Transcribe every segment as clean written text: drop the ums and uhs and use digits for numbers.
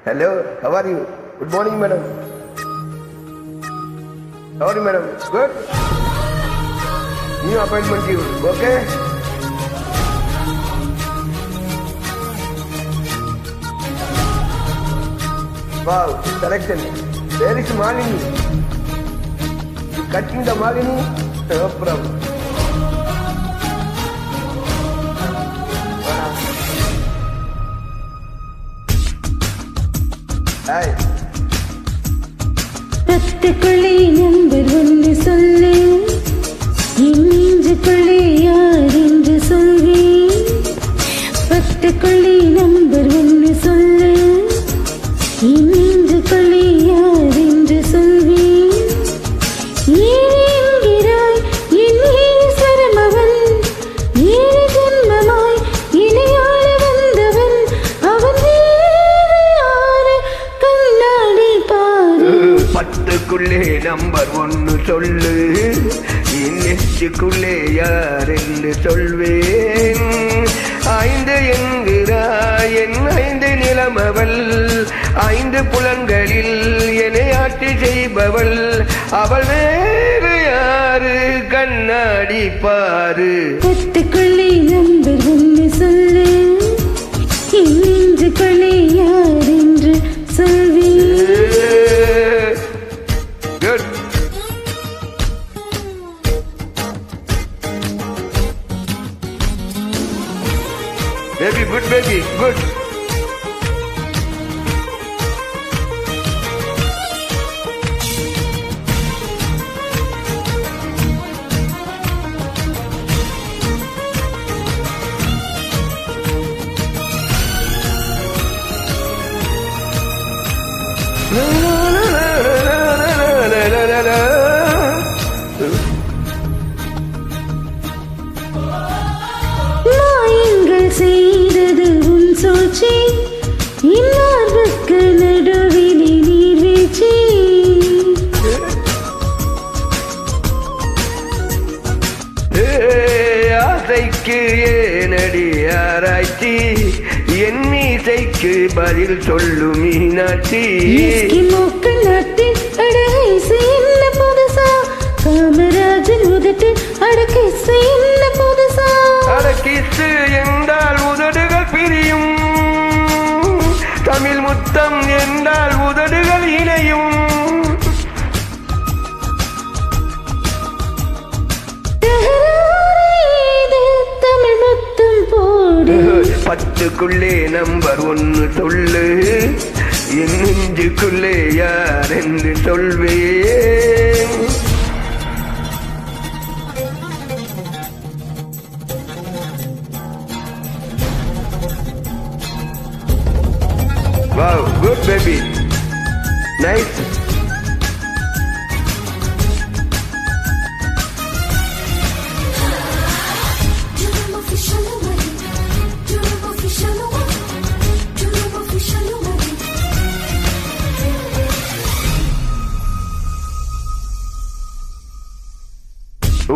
Hello, how are you? Good morning, madam. How are you, madam? Good? New appointment due, okay? Wow, selection. Where is Malini? You cutting the Malini? No problem. Hi. ரத்தக்குள்ளே number ஒன்று சொல்லு, என் நெஞ்சுக்குள்ளே யார் என்று சொல்வேன். ரத்தக்குள்ளே number ஒன்று சொல்லு, என் நெஞ்சுக்குள்ளே யார் என்று சொல்வேன். ஏன் என்கிறாய் என் ஈஸ்வரம் அவன், ஏழு ஜென்மமாய் இணையாள வந்தவன் அவன். வேறு யாரு கண்ணாடி பாரு. பத்துக்குள்ளே நம்பர் ஒன்னு சொல்லு, என் நெஞ்சுக்குள்ளே யார் என்று சொல்வேன். ஐந்து என்கிறாய் என் ஐந்து நிலமவள், ஐந்து புலன்களில் என்னை ஆட்சி செய்பவள் அவள். வேறு யாரு கண்ணாடி பாரு. பத்துக்குள்ளே நம்பர் ஒன்று சொல்லு, என் நெஞ்சுக்குள்ளே யார் என்று சொல்வேன். Good. Baby, good baby, good. மாயங்கள் செய்தது உன் சூழ்ச்சி, இன்னார்வுக்கு நடுவிலே நீர் வீழ்ச்சி. ஆசைக்கு ஏனடி ஆராய்ச்சி, என் மீசைக்கு பதில் சொல்லும் மீனாட்சி. இஸ்கி மூக்கு நாட்டு அழகை என்ன புதுசா, காமராஜன் உதட்டு அடக்கை என்ன புதுசா. அடக்கிசு என்றால் உதடுகள் பிரியும், தமிழ் முத்தம் என்றால் உதடுகள் இணையும். தமிழ் முத்தம் போடு. பத்துக்குள்ளே நம்பர் ஒன்னு சொல்லு, என் நெஞ்சுக்குள்ளே யார் என்று சொல்வேன். Wow, good baby. Nice.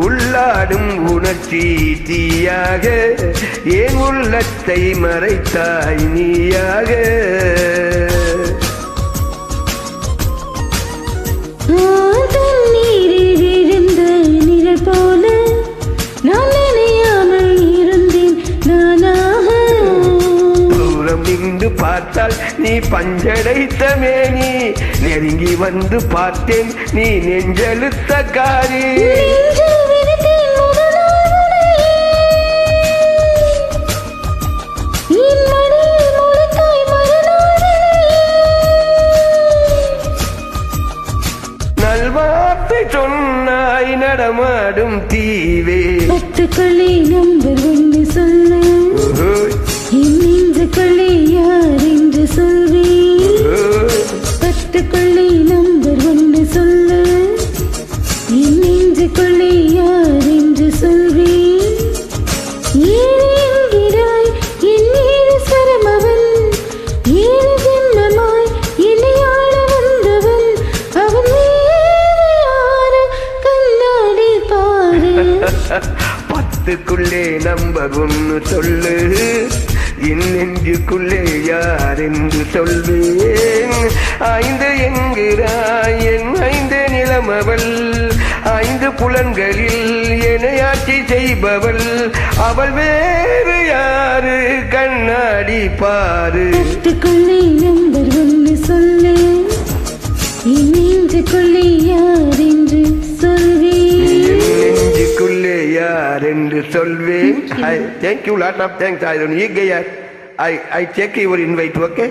உள்ளாடும் உணர்ச்சி தீயாக என் உள்ளத்தை மறைத்தாய் நீயாக. தண்ணீரில் விழுந்த நிழல் போல நான் நினையாமல் இருந்தேன் நானாக. தூரம் நின்று பார்த்தால் நீ பஞ்சடைத்த மேனி, நெருங்கி வந்து பார்த்தேன் நீ நெஞ்செழுத்த காரி. நல்வார்த்தை சொன்னாய் நடமாடும் தீவே. பத்துக்குள்ளே நம்பர் ஒன்று சொல்லு, என் நெஞ்சுக்குள்ளே யார் என்று சொல்வேன். பத்துக்குள்ளே நம்பர் ஒன்று சொல்லு, என் நெஞ்சுக்குள்ளே யார் என்று சொல்வேன். ஏன் என்கிறாய் என் ஈஸ்வரம் அவன், ஏழு ஜென்மமாய் என்னை ஆள வந்தவன் அவன். வேறு யாரு கண்ணாடி பாரு. பத்துக்குள்ளே நம்பர் ஒன்னு சொல்லு, என் நெஞ்சுக்குள்ளே யார் என்று சொல்வேன். ஐந்து என்கிறாய் என் ஐந்து நிலமவள், ஐந்து புலன்களில் என்னை ஆட்சி செய்பவள், அவள் வேறு யாரு கண்ணாடி பாரு. பத்துக்குள்ளே நம்பர் ஒன்று சொல்லு, என் நெஞ்சுக்குள்ளே யார் என்று சொல்வேன். என் நெஞ்சுக்குள்ளே யார் என்று சொல்வேன். Thank you, lot of thanks. I don't eat. I take your invite, okay?